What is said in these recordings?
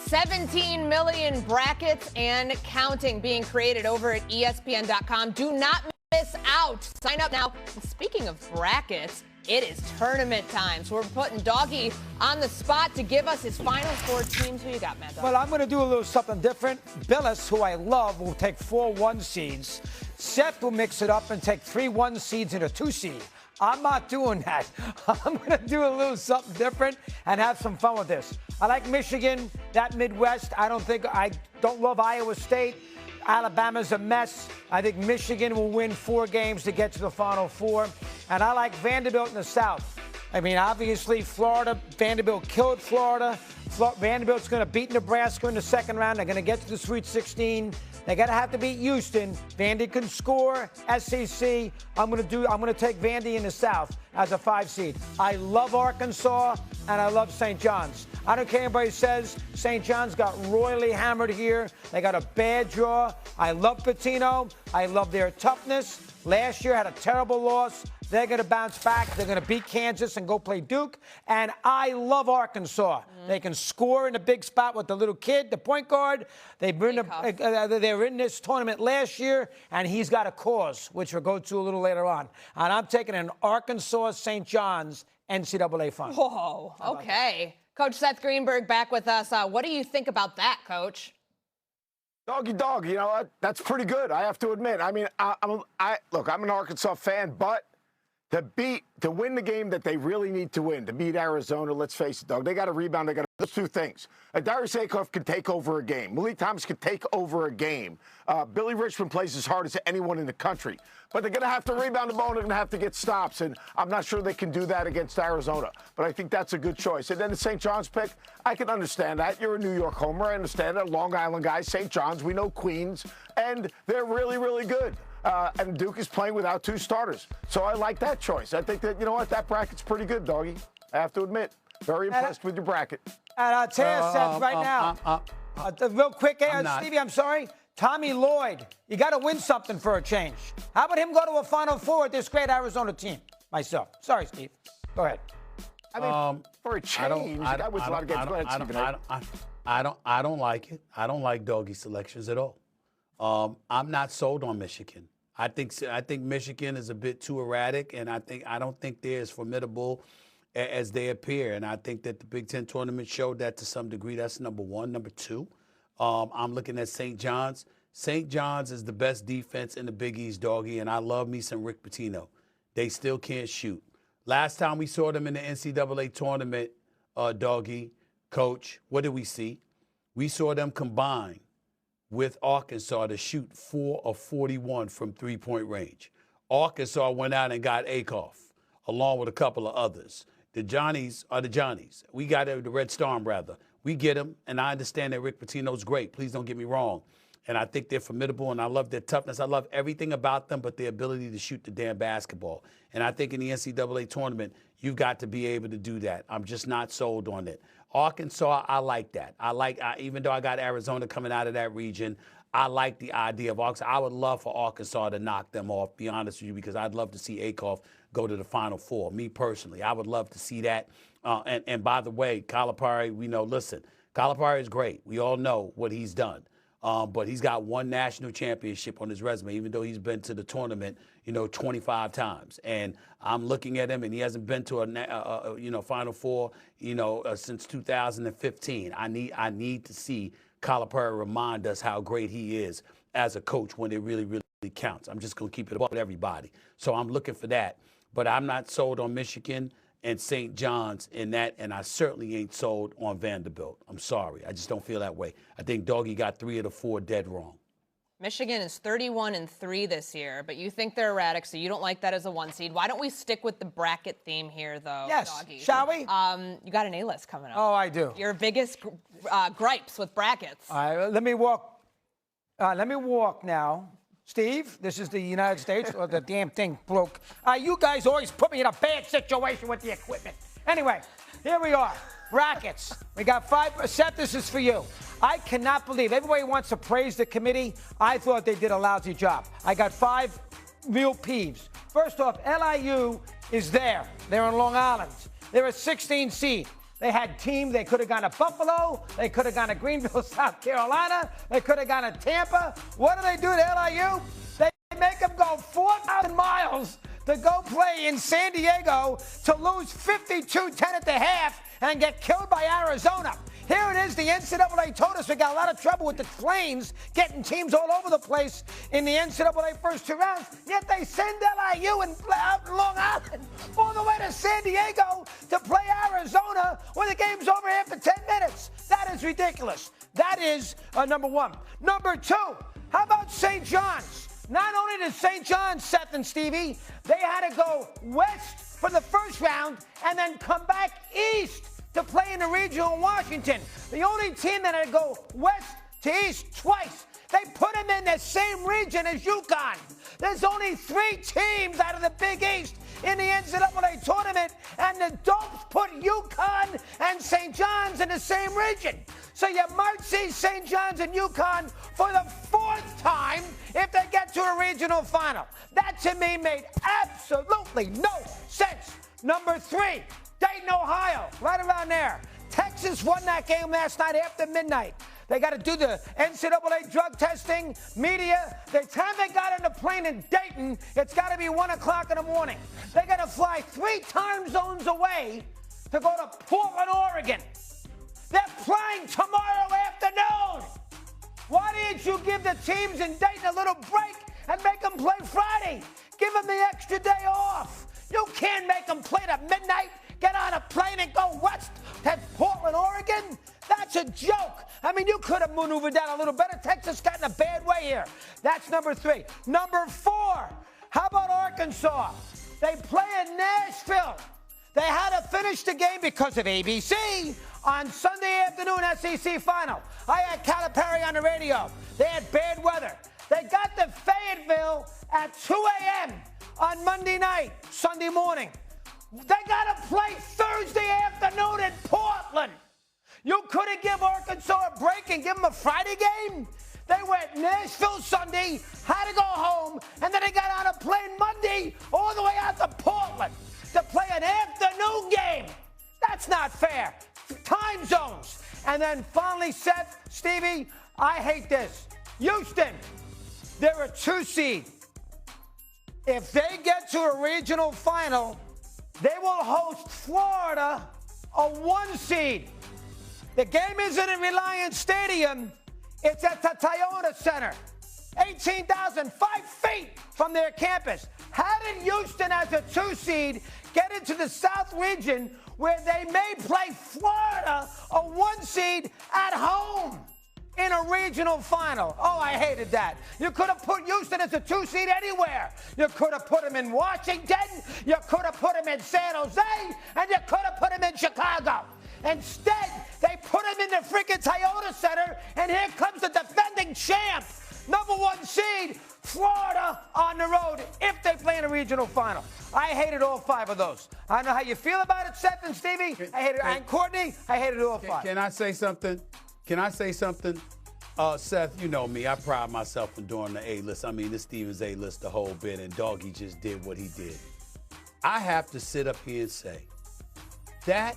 17 million brackets and counting being created over at ESPN.com. Do not miss out. Sign up now. And speaking of brackets, it is tournament time. So we're putting Doggy on the spot to give us his Final Four teams. Who you got, Mad Dog? Well, I'm going to do a little something different. Billis, who I love, will take 4 1 seeds. Seth will mix it up and take 3 1 seeds and a 2 seed. I'm not doing that. I'm going to do a little something different and have some fun with this. I like Michigan, that Midwest. I don't love Iowa State. Alabama's a mess. I think Michigan will win 4 games to get to the Final Four. And I like Vanderbilt in the South. I mean, obviously, Florida, Vanderbilt killed Florida. Vanderbilt's going to beat Nebraska in the second round. They're going to get to the Sweet 16. They're going to have to beat Houston. Vandy can score. SEC. I'm going to take Vandy in the South as a 5 seed. I love Arkansas, and I love St. John's. I don't care what anybody says. St. John's got royally hammered here. They got a bad draw. I love Pitino. I love their toughness. Last year had a terrible loss. They're going to bounce back. They're going to beat Kansas and go play Duke. And I love Arkansas. They can score in a big spot with the little kid, the point guard. They're in this tournament last year, and he's got a cause, which we'll go to a little later on. And I'm taking an Arkansas St. John's NCAA final. Whoa, okay. Coach Seth Greenberg back with us. What do you think about that, Coach? Doggy dog, you know, that's pretty good, I have to admit. I mean, look, I'm an Arkansas fan, but to win the game that they really need to win, to beat Arizona, let's face it, dog, they got to rebound. They got those 2 things. Darius Aikoff can take over a game. Malik Thomas can take over a game. Billy Richmond plays as hard as anyone in the country. But they're going to have to rebound the ball, and they're going to have to get stops, and I'm not sure they can do that against Arizona. But I think that's a good choice. And then the St. John's pick, I can understand that. You're a New York homer. I understand that. Long Island guys, St. John's, we know Queens, and they're really, really good. And Duke is playing without 2 starters. So I like that choice. I think that, you know what, that bracket's pretty good, Doggy. I have to admit. Very impressed with your bracket. And I'll tell you, Seth, right now, real quick, Stevie, I'm sorry. Tommy Lloyd, you got to win something for a change. How about him go to a Final Four with this great Arizona team? Myself. Sorry, Steve. Go ahead. I mean, for a change, that was a lot of games. Go ahead, I don't like it. I don't like Doggy selections at all. I'm not sold on Michigan. I think Michigan is a bit too erratic, and I don't think they're as formidable as they appear. And I think that the Big Ten tournament showed that to some degree. That's number 1. Number 2, I'm looking at St. John's. St. John's is the best defense in the Big East, Doggy, and I love me some Rick Pitino. They still can't shoot. Last time we saw them in the NCAA tournament, Doggy, Coach, what did we see? We saw them combine with Arkansas to shoot 4 of 41 from 3-point range. Arkansas went out and got Aikoff, along with a couple of others. The Johnnies are the Johnnies. We got the Red Storm, rather. We get them, and I understand that Rick Pitino's great. Please don't get me wrong. And I think they're formidable, and I love their toughness. I love everything about them but their ability to shoot the damn basketball. And I think in the NCAA tournament, you've got to be able to do that. I'm just not sold on it. Arkansas, I like that. Even though I got Arizona coming out of that region, I like the idea of Arkansas. I would love for Arkansas to knock them off, be honest with you, because I'd love to see Aikoff go to the Final Four. Me personally, I would love to see that. And by the way, Calipari, we know, listen, Calipari is great. We all know what he's done. But he's got 1 national championship on his resume, even though he's been to the tournament, 25 times. And I'm looking at him, and he hasn't been to a Final Four, since 2015. I need to see Calipari remind us how great he is as a coach when it really, really counts. I'm just going to keep it up with everybody. So I'm looking for that. But I'm not sold on Michigan and St. John's in that, and I certainly ain't sold on Vanderbilt. I'm sorry. I just don't feel that way. I think Doggy got 3 of the 4 dead wrong. Michigan is 31-3 this year, but you think they're erratic, so you don't like that as a 1 seed. Why don't we stick with the bracket theme here, though, Yes. Doggy? Shall we? You got an A-list coming up. Oh, I do. Your biggest gripes with brackets. All right, let me walk now. Steve, this is the United States, or the damn thing broke. You guys always put me in a bad situation with the equipment. Anyway, here we are. Brackets. We got 5. Seth, this is for you. I cannot believe everybody wants to praise the committee. I thought they did a lousy job. I got 5 real peeves. First off, LIU is there. They're on Long Island. They're a 16 seed. They had teams. They could have gone to Buffalo. They could have gone to Greenville, South Carolina. They could have gone to Tampa. What do they do to LIU? They make them go 4,000 miles to go play in San Diego to lose 52-10 at the half and get killed by Arizona. Here it is. The NCAA told us we got a lot of trouble with the Flames getting teams all over the place in the NCAA first 2 rounds. Yet they send LIU and out in Long Island all the way to San Diego to play Arizona when the game's over after 10 minutes. That is ridiculous. That is number one. Number two, how about St. John's? Not only did St. John's, Seth and Stevie, they had to go west for the first round and then come back east to play in the regional in Washington. The only team that had to go west to east twice. They put them in the same region as UConn. There's only 3 teams out of the Big East in the NCAA tournament, and the Dopes put UConn and St. John's in the same region. So you might see St. John's and UConn for the 4th time if they get to a regional final. That, to me, made absolutely no sense. Number 3, Dayton, Ohio, right around there. Texas won that game last night after midnight. They got to do the NCAA drug testing, media. The time they got on the plane in Dayton, it's got to be 1 o'clock in the morning. They got to fly 3 time zones away to go to Portland, Oregon. They're playing tomorrow afternoon. Why didn't you give the teams in Dayton a little break and make them play Friday? Give them the extra day off. You can't make them play at midnight, get on a plane and go west to Portland, Oregon. That's a joke. I mean, you could have maneuvered that a little better. Texas got in a bad way here. That's number 3. Number 4, how about Arkansas? They play in Nashville. They had to finish the game because of ABC on Sunday afternoon SEC final. I had Calipari on the radio. They had bad weather. They got to Fayetteville at 2 a.m. on Monday night, Sunday morning. They got to play Thursday afternoon in Portland. You couldn't give Arkansas a break and give them a Friday game? They went Nashville Sunday, had to go home, and then they got on a plane Monday all the way out to Portland to play an afternoon game. That's not fair. Time zones. And then finally, Seth, Stevie, I hate this. Houston, they're a 2 seed. If they get to a regional final, they will host Florida, a 1 seed. The game isn't in Reliance Stadium. It's at the Toyota Center. 18,000, 5 feet from their campus. How did Houston, as a 2 seed, get into the South region where they may play Florida, a 1 seed, at home in a regional final? Oh, I hated that. You could have put Houston as a 2 seed anywhere. You could have put them in Washington. You could have put them in San Jose. And you could have put them in Chicago. Instead, they put him in the freaking Toyota Center, and here comes the defending champ, number 1 seed, Florida, on the road if they play in a regional final. I hated all 5 of those. I don't know how you feel about it, Seth and Stevie. I hated it. And Courtney, I hated all 5. Can I say something? Seth, you know me. I pride myself on doing the A-list. I mean, this Stevens A-list the whole bit, and Doggy just did what he did. I have to sit up here and say, that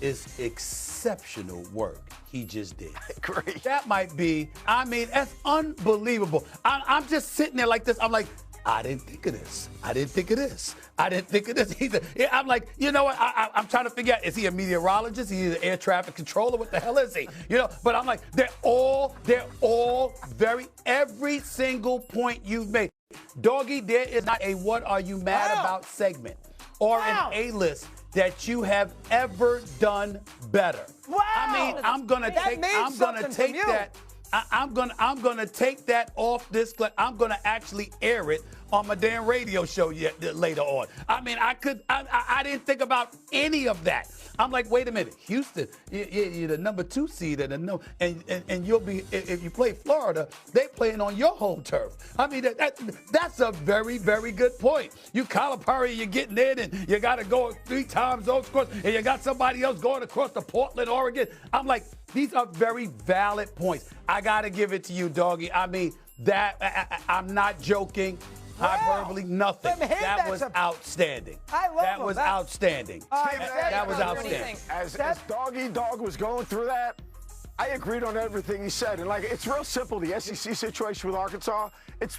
is exceptional work he just did. Great. That might be, I mean, that's unbelievable. I'm just sitting there like this. I'm like, I didn't think of this. I didn't think of this. I didn't think of this either. I'm like, you know what? I'm trying to figure out, is he a meteorologist? Is he an air traffic controller? What the hell is he? You know, but I'm like, they're all every single point you've made. Doggy, there is not a what are you mad about segment or an A-list that you have ever done better. Wow. I mean, I'm gonna take that off this clip. I'm gonna actually air it on my damn radio show later on. I mean, I didn't think about any of that. I'm like, wait a minute, Houston, you're the number 2 seed, and you'll be, if you play Florida, they playing on your home turf. I mean, that's a very, very good point. You Calipari, you're getting in, and you got to go 3 time zones across, and you got somebody else going across to Portland, Oregon. I'm like, these are very valid points. I got to give it to you, Doggy. I mean, I'm not joking. Hyperbole, nothing. From him, That that's was a- outstanding. I love that him. was That- outstanding. That was outstanding. As Doggy Dog was going through that, I agreed on everything he said. And, like, it's real simple, the SEC situation with Arkansas.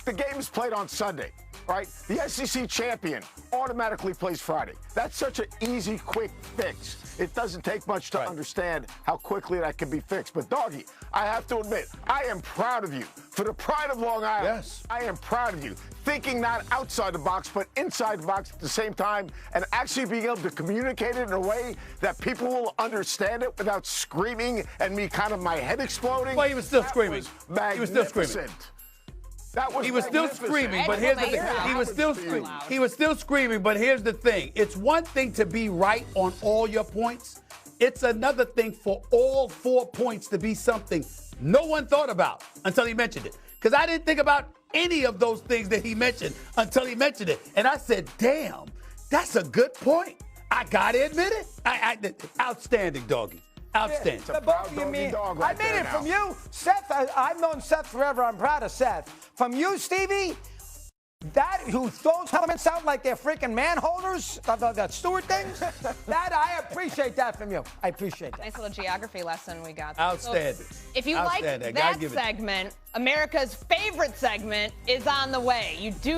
The game is played on Sunday, right? The SEC champion automatically plays Friday. That's such an easy, quick fix. It doesn't take much to understand how quickly that can be fixed. But, Doggy, I have to admit, I am proud of you. For the pride of Long Island, Yes. I am proud of you. Thinking not outside the box, but inside the box at the same time, and actually being able to communicate it in a way that people will understand it without screaming and me kind of my head exploding. Well, he was still That screaming. was He was still screaming. magnificent. That was He was still magnificent. screaming, but here's the thing. He was still screaming. He was still screaming, but here's the thing. It's one thing to be right on all your points. It's another thing for all 4 points to be something no one thought about until he mentioned it. Because I didn't think about any of those things that he mentioned until he mentioned it. And I said, damn, that's a good point. I got to admit it. Outstanding, Doggy. Outstanding. The both of you doggy mean, dog I right mean there it from now. you, Seth. I've known Seth forever. I'm proud of Seth. From you, Stevie, that who throws helmets out like they're freaking manholders, that Stewart things. That I appreciate that from you. I appreciate that. Nice little geography lesson we got. Outstanding. So if you like Outstanding. I gotta that give it- segment, America's favorite segment is on the way. You do